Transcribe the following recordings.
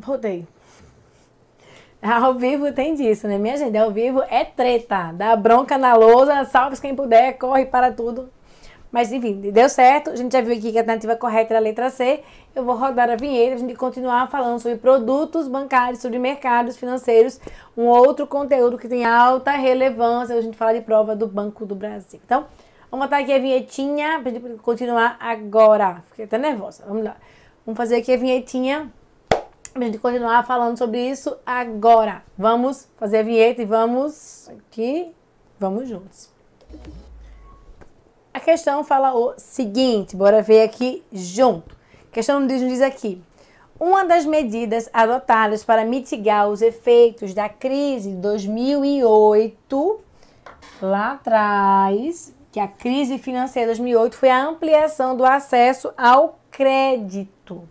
Rodei. Ao vivo tem disso, né, minha gente? Ao vivo é treta. Dá bronca na lousa, salve quem puder, corre para tudo. Mas, enfim, deu certo. A gente já viu aqui que a alternativa correta era a letra C. Eu vou rodar a vinheta, a gente continuar falando sobre produtos bancários, sobre mercados financeiros, um outro conteúdo que tem alta relevância. A gente fala de prova do Banco do Brasil. Então, vamos botar aqui a vinhetinha pra gente continuar agora. Fiquei até nervosa. Vamos lá. Vamos fazer aqui a vinhetinha pra gente continuar falando sobre isso agora. Vamos fazer a vinheta e vamos aqui, vamos juntos. A questão fala o seguinte, bora ver aqui junto. A questão nos diz aqui: uma das medidas adotadas para mitigar os efeitos da crise de 2008, lá atrás, que a crise financeira de 2008 foi a ampliação do acesso ao crédito,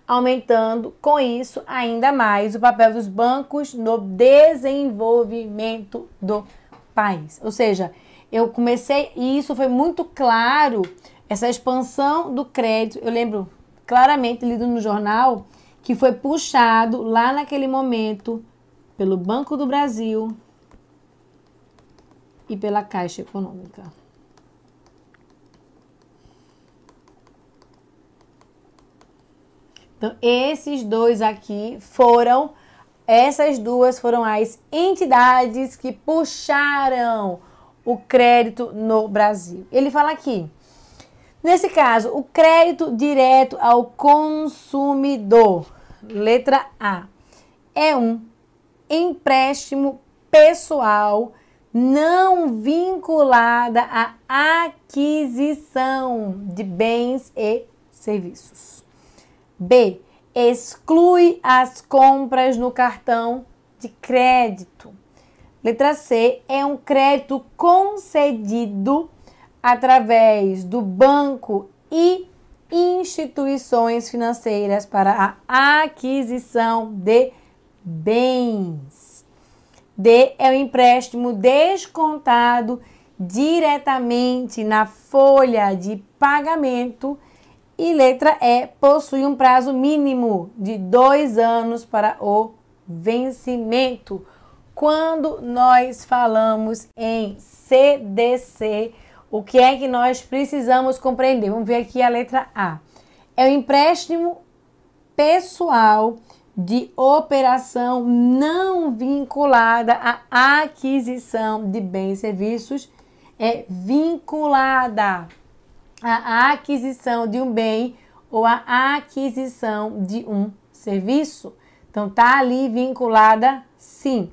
aumentando com isso ainda mais o papel dos bancos no desenvolvimento do país. Ou seja, eu comecei, e isso foi muito claro, essa expansão do crédito, eu lembro claramente, lido no jornal, que foi puxado lá naquele momento pelo Banco do Brasil e pela Caixa Econômica. Então, essas duas foram as entidades que puxaram o crédito no Brasil. Ele fala aqui, nesse caso, o crédito direto ao consumidor, letra A, é um empréstimo pessoal não vinculada à aquisição de bens e serviços. B, exclui as compras no cartão de crédito. Letra C, é um crédito concedido através do banco e instituições financeiras para a aquisição de bens. D, é um empréstimo descontado diretamente na folha de pagamento. E letra E, possui um prazo mínimo de 2 anos para o vencimento. Quando nós falamos em CDC, o que é que nós precisamos compreender? Vamos ver aqui a letra A. É um empréstimo pessoal de operação não vinculada à aquisição de bens e serviços. É vinculada à aquisição de um bem ou à aquisição de um serviço. Então, tá ali vinculada, sim.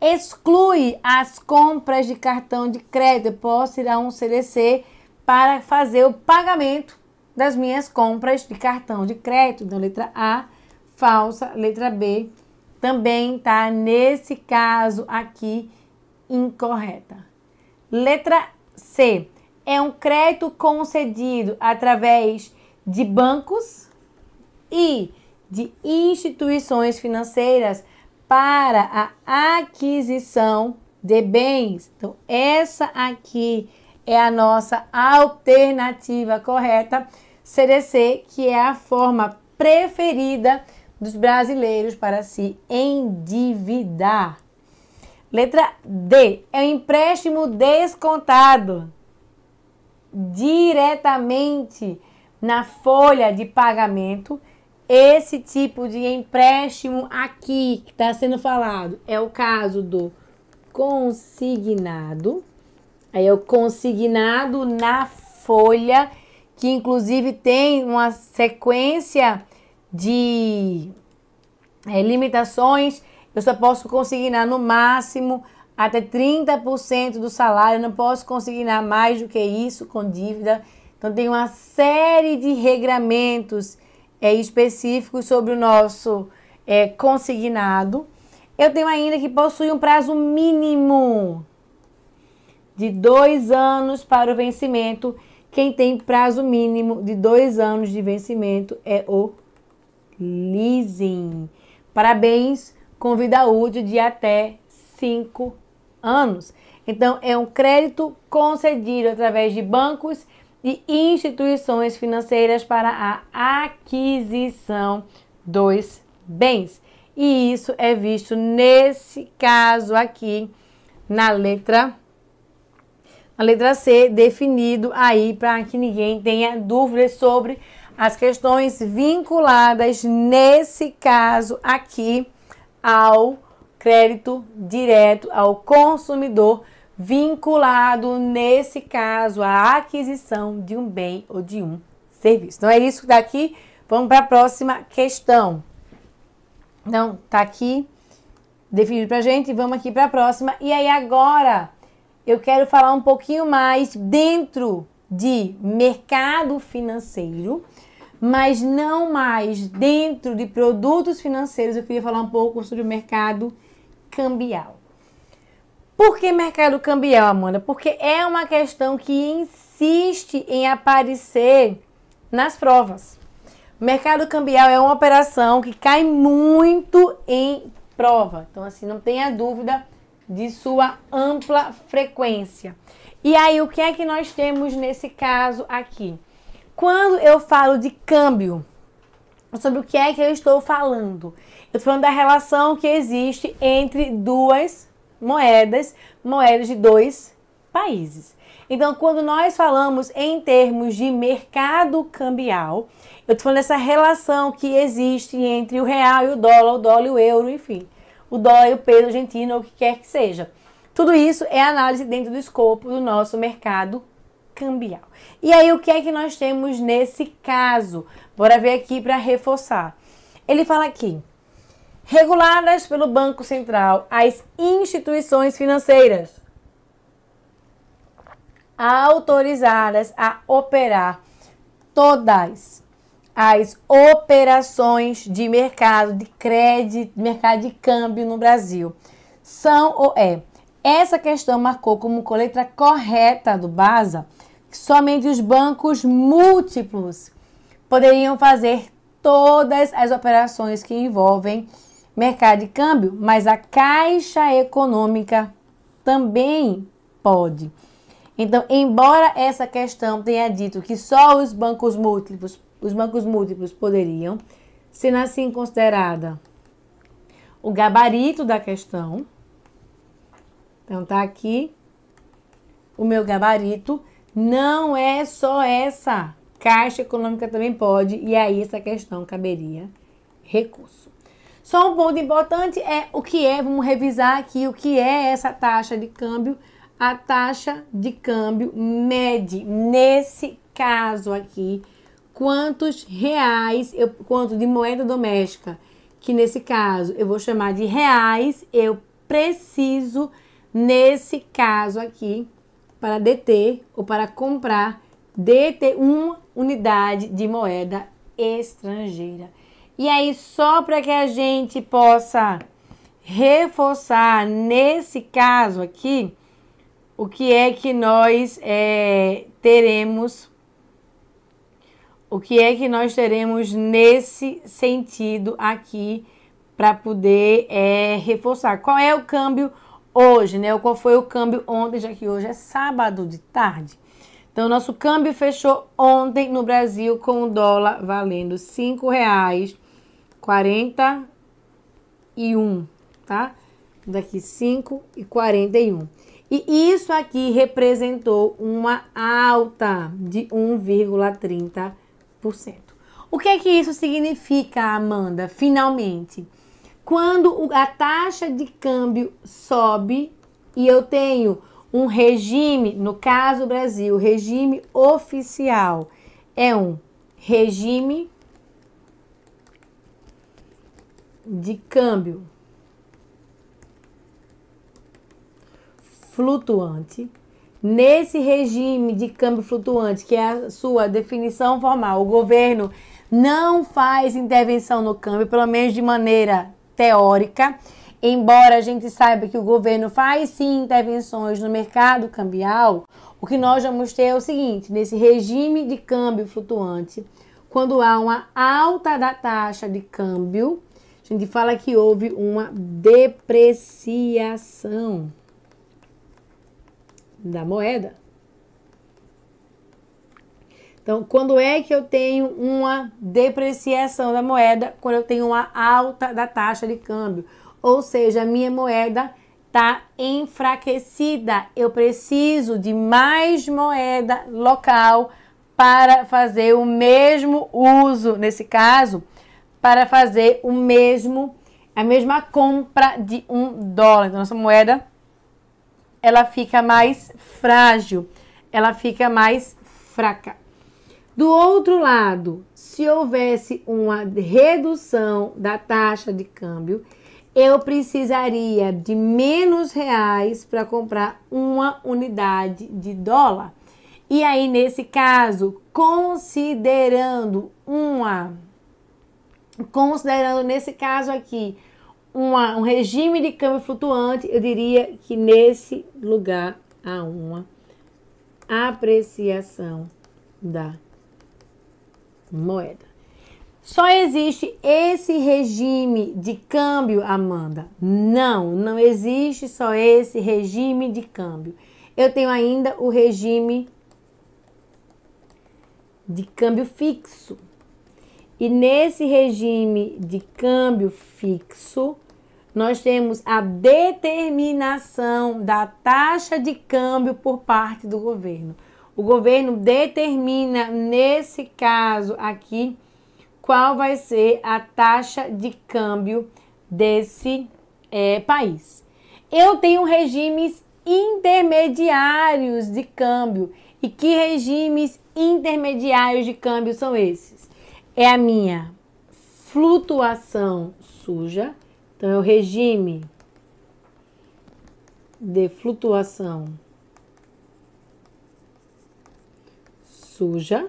Exclui as compras de cartão de crédito. Eu posso ir a um CDC para fazer o pagamento das minhas compras de cartão de crédito. Então, letra A, falsa. Letra B, também tá nesse caso aqui, incorreta. Letra C, é um crédito concedido através de bancos e de instituições financeiras para a aquisição de bens. Então, essa aqui é a nossa alternativa correta, CDC, que é a forma preferida dos brasileiros para se endividar. Letra D, é um empréstimo descontado diretamente na folha de pagamento. Esse tipo de empréstimo aqui que está sendo falado é o caso do consignado. Aí é o consignado na folha, que inclusive tem uma sequência de limitações. Eu só posso consignar no máximo até 30% do salário, não posso consignar mais do que isso com dívida. Então, tem uma série de regramentos específicos sobre o nosso consignado. Eu tenho ainda que possui um prazo mínimo de 2 anos para o vencimento. Quem tem prazo mínimo de 2 anos de vencimento é o leasing. Parabéns, com vida útil de até 5 anos. Então, é um crédito concedido através de bancos e instituições financeiras para a aquisição dos bens. E isso é visto nesse caso aqui, na letra C, definido aí para que ninguém tenha dúvidas sobre as questões vinculadas, nesse caso aqui, ao crédito direto ao consumidor, vinculado, nesse caso, à aquisição de um bem ou de um serviço. Então, é isso daqui. Vamos para a próxima questão. Então, tá aqui definido pra gente. Vamos aqui para a próxima. E aí, agora, eu quero falar um pouquinho mais dentro de mercado financeiro, mas não mais dentro de produtos financeiros. Eu queria falar um pouco sobre o mercado cambial. Por que mercado cambial, Amanda? Porque é uma questão que insiste em aparecer nas provas. Mercado cambial é uma operação que cai muito em prova. Então, assim, não tenha dúvida de sua ampla frequência. E aí, o que é que nós temos nesse caso aqui? Quando eu falo de câmbio, sobre o que é que eu estou falando? Eu estou falando da relação que existe entre duas moedas de dois países. Então, quando nós falamos em termos de mercado cambial, eu estou falando dessa relação que existe entre o real e o dólar e o euro, enfim, o dólar e o peso argentino, ou o que quer que seja. Tudo isso é análise dentro do escopo do nosso mercado cambial. E aí, o que é que nós temos nesse caso? Bora ver aqui para reforçar. Ele fala aqui: reguladas pelo Banco Central, as instituições financeiras autorizadas a operar todas as operações de mercado de crédito, mercado de câmbio no Brasil são ou é. Essa questão marcou como letra correta do BASA que somente os bancos múltiplos poderiam fazer todas as operações que envolvem mercado de câmbio, mas a Caixa Econômica também pode. Então, embora essa questão tenha dito que só os bancos múltiplos poderiam, sendo assim considerada o gabarito da questão. Então, tá aqui o meu gabarito. Não é só essa. Caixa Econômica também pode, e aí essa questão caberia recurso. Só um ponto importante é o que é, vamos revisar aqui o que é essa taxa de câmbio. A taxa de câmbio mede, nesse caso aqui, quantos reais, quanto de moeda doméstica, que nesse caso eu vou chamar de reais, eu preciso, nesse caso aqui, para deter ou para comprar, deter uma unidade de moeda estrangeira. E aí, só para que a gente possa reforçar nesse caso aqui, o que é que nós teremos, o que é que nós teremos nesse sentido aqui para poder reforçar. Qual é o câmbio hoje, né? Qual foi o câmbio ontem, já que hoje é sábado de tarde. Então, nosso câmbio fechou ontem no Brasil com o dólar valendo R$ 5,41, tá? Daqui 5,41. E isso aqui representou uma alta de 1,30%. O que é que isso significa, Amanda? Finalmente, quando a taxa de câmbio sobe e eu tenho um regime, no caso Brasil, o regime oficial é um regime de câmbio flutuante. Nesse regime de câmbio flutuante, que é a sua definição formal, o governo não faz intervenção no câmbio, pelo menos de maneira teórica, embora a gente saiba que o governo faz sim intervenções no mercado cambial. O que nós vamos ter é o seguinte: nesse regime de câmbio flutuante, quando há uma alta da taxa de câmbio, a gente fala que houve uma depreciação da moeda. Então, quando é que eu tenho uma depreciação da moeda? Quando eu tenho uma alta da taxa de câmbio. Ou seja, a minha moeda está enfraquecida. Eu preciso de mais moeda local para fazer o mesmo uso, nesse caso, para fazer a mesma compra de $1. Então, nossa moeda, ela fica mais frágil, ela fica mais fraca. Do outro lado, se houvesse uma redução da taxa de câmbio, eu precisaria de menos reais para comprar uma unidade de dólar. E aí, nesse caso, considerando nesse caso aqui, um regime de câmbio flutuante, eu diria que nesse lugar há uma apreciação da moeda. Só existe esse regime de câmbio, Amanda? Não existe só esse regime de câmbio. Eu tenho ainda o regime de câmbio fixo. E nesse regime de câmbio fixo, nós temos a determinação da taxa de câmbio por parte do governo. O governo determina, nesse caso aqui, qual vai ser a taxa de câmbio desse país. Eu tenho regimes intermediários de câmbio. E que regimes intermediários de câmbio são esses? É a minha flutuação suja. Então, é o regime de flutuação suja,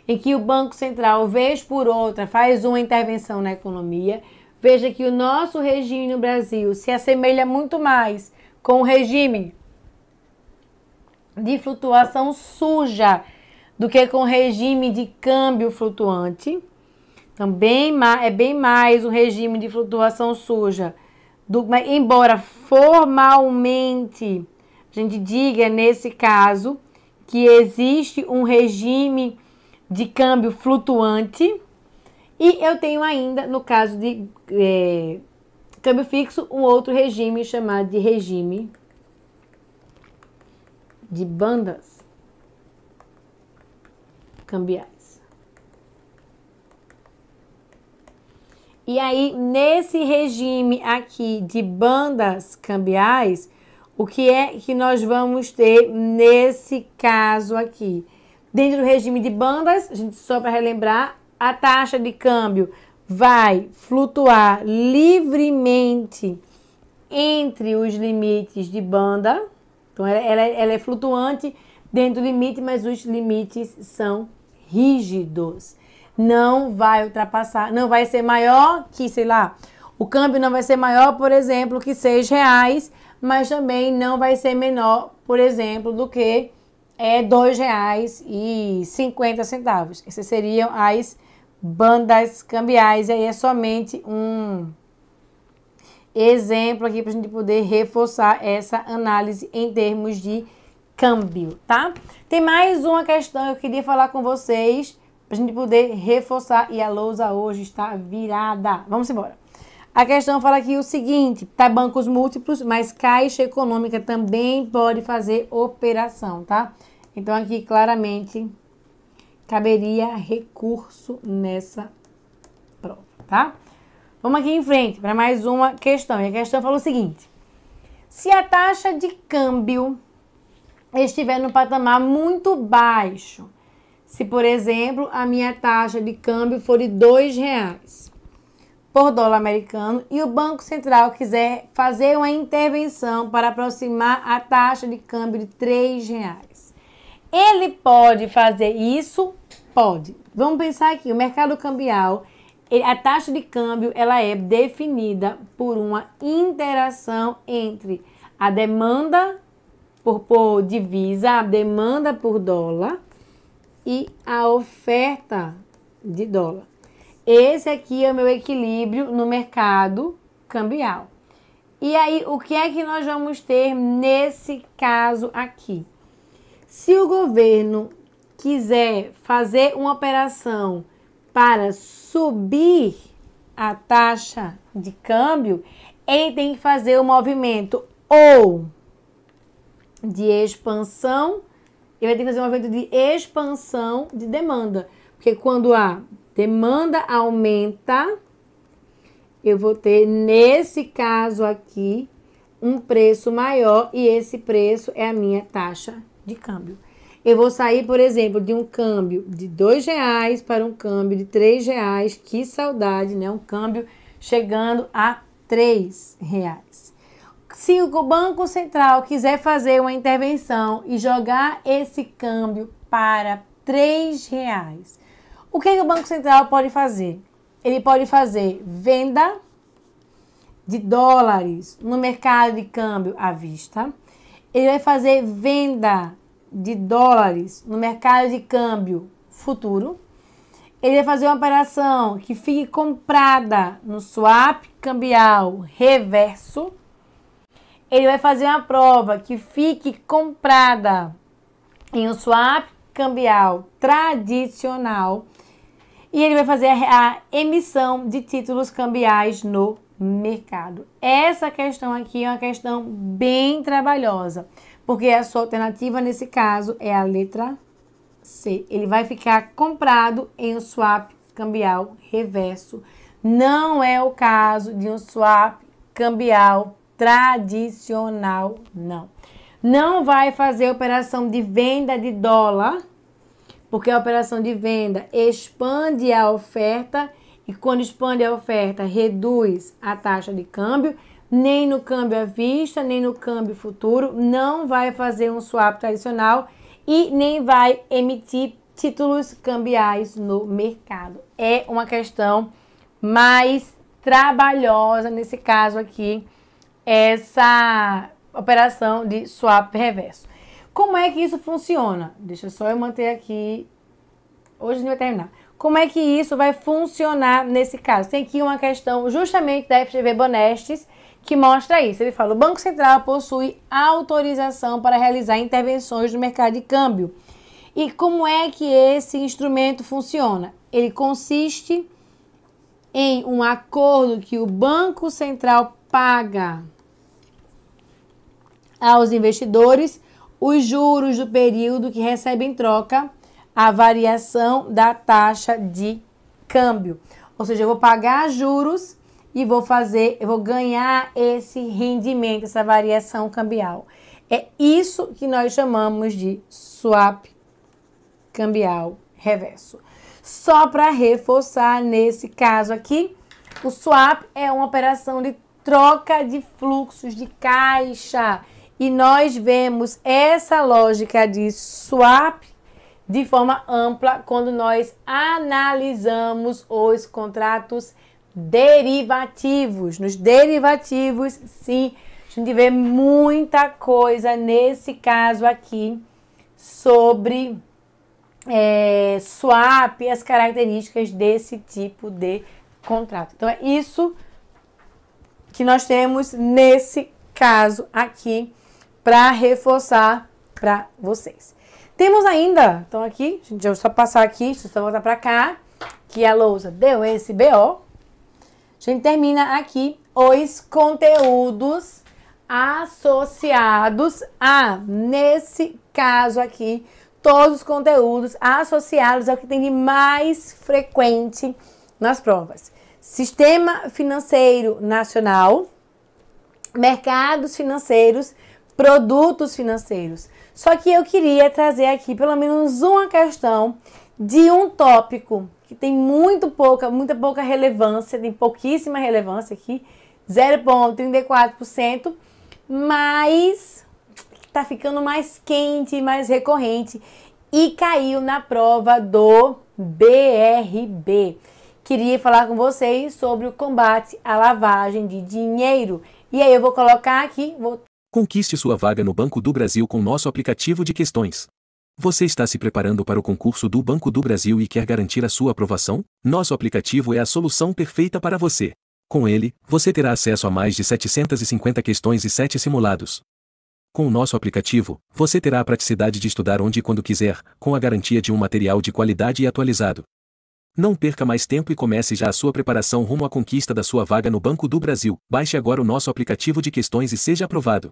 em que o Banco Central, vez por outra, faz uma intervenção na economia. Veja que o nosso regime no Brasil se assemelha muito mais com o regime de flutuação suja do que com o regime de câmbio flutuante. Então, é bem mais o regime de flutuação suja. Embora formalmente a gente diga, nesse caso, que existe um regime de câmbio flutuante, e eu tenho ainda, no caso de câmbio fixo, um outro regime chamado de regime de bandas cambiais. E aí, nesse regime aqui de bandas cambiais, o que é que nós vamos ter nesse caso aqui? Dentro do regime de bandas, a gente, só para relembrar, a taxa de câmbio vai flutuar livremente entre os limites de banda. Então, ela é flutuante dentro do limite, mas os limites são rígidos. Não vai ultrapassar, não vai ser maior que, sei lá, o câmbio não vai ser maior, por exemplo, que R$6, mas também não vai ser menor, por exemplo, do que R$2,50. Essas seriam as bandas cambiais. E aí é somente um exemplo aqui para a gente poder reforçar essa análise em termos de câmbio, tá? Tem mais uma questão que eu queria falar com vocês para a gente poder reforçar, e a lousa hoje está virada. Vamos embora. A questão fala aqui o seguinte, tá? Bancos múltiplos, mas Caixa Econômica também pode fazer operação, tá? Então, aqui claramente caberia recurso nessa prova, tá? Vamos aqui em frente para mais uma questão. E a questão fala o seguinte: se a taxa de câmbio estiver no patamar muito baixo, se, por exemplo, a minha taxa de câmbio for de R$2 por dólar americano e o Banco Central quiser fazer uma intervenção para aproximar a taxa de câmbio de R$3, ele pode fazer isso? Pode. Vamos pensar aqui, o mercado cambial, a taxa de câmbio, ela é definida por uma interação entre a demanda por divisa, a demanda por dólar e a oferta de dólar. Esse aqui é o meu equilíbrio no mercado cambial. E aí, o que é que nós vamos ter nesse caso aqui? Se o governo quiser fazer uma operação para subir a taxa de câmbio, ele tem que fazer o movimento ou de expansão, ele vai ter que fazer um movimento de expansão de demanda. Porque quando a demanda aumenta, eu vou ter, nesse caso aqui, um preço maior e esse preço é a minha taxa de câmbio. Eu vou sair, por exemplo, de um câmbio de R$2 para um câmbio de R$3. Que saudade, né? Um câmbio chegando a R$3. Se o Banco Central quiser fazer uma intervenção e jogar esse câmbio para R$3, o que o Banco Central pode fazer? Ele pode fazer venda de dólares no mercado de câmbio à vista. Ele vai fazer venda de dólares no mercado de câmbio futuro. Ele vai fazer uma operação que fique comprada no swap cambial reverso. Ele vai fazer uma prova que fique comprada em um swap cambial tradicional. E ele vai fazer a emissão de títulos cambiais no mercado. Essa questão aqui é uma questão bem trabalhosa, porque a sua alternativa nesse caso é a letra C. Ele vai ficar comprado em um swap cambial reverso. Não é o caso de um swap cambial tradicional, não. Não vai fazer operação de venda de dólar, porque a operação de venda expande a oferta e quando expande a oferta reduz a taxa de câmbio, nem no câmbio à vista, nem no câmbio futuro, não vai fazer um swap tradicional e nem vai emitir títulos cambiais no mercado. É uma questão mais trabalhosa nesse caso aqui, essa operação de swap reverso. Como é que isso funciona? Deixa só eu manter aqui. Hoje não vai terminar. Como é que isso vai funcionar nesse caso? Tem aqui uma questão justamente da FGV Bonestes que mostra isso. Ele fala: o Banco Central possui autorização para realizar intervenções no mercado de câmbio. E como é que esse instrumento funciona? Ele consiste em um acordo que o Banco Central paga aos investidores os juros do período que recebe em troca a variação da taxa de câmbio. Ou seja, eu vou pagar juros e eu vou ganhar esse rendimento, essa variação cambial. É isso que nós chamamos de swap cambial reverso. Só para reforçar nesse caso aqui, o swap é uma operação de troca de fluxos de caixa. E nós vemos essa lógica de swap de forma ampla quando nós analisamos os contratos derivativos. Nos derivativos, sim, a gente vê muita coisa nesse caso aqui sobre swap e as características desse tipo de contrato. Então, é isso que nós temos nesse caso aqui para reforçar para vocês. Temos ainda, então aqui, a gente vai só passar aqui, deixa eu só voltar para cá, que a lousa deu esse BO. A gente termina aqui os conteúdos associados nesse caso aqui, todos os conteúdos associados ao que tem de mais frequente nas provas. Sistema financeiro nacional, mercados financeiros, produtos financeiros. Só que eu queria trazer aqui pelo menos uma questão de um tópico que tem muita pouca relevância, tem pouquíssima relevância aqui, 0,34%, mas está ficando mais quente, mais recorrente e caiu na prova do BRB. Queria falar com vocês sobre o combate à lavagem de dinheiro. E aí eu vou colocar aqui... Conquiste sua vaga no Banco do Brasil com nosso aplicativo de questões. Você está se preparando para o concurso do Banco do Brasil e quer garantir a sua aprovação? Nosso aplicativo é a solução perfeita para você. Com ele, você terá acesso a mais de 750 questões e 7 simulados. Com o nosso aplicativo, você terá a praticidade de estudar onde e quando quiser, com a garantia de um material de qualidade e atualizado. Não perca mais tempo e comece já a sua preparação rumo à conquista da sua vaga no Banco do Brasil. Baixe agora o nosso aplicativo de questões e seja aprovado.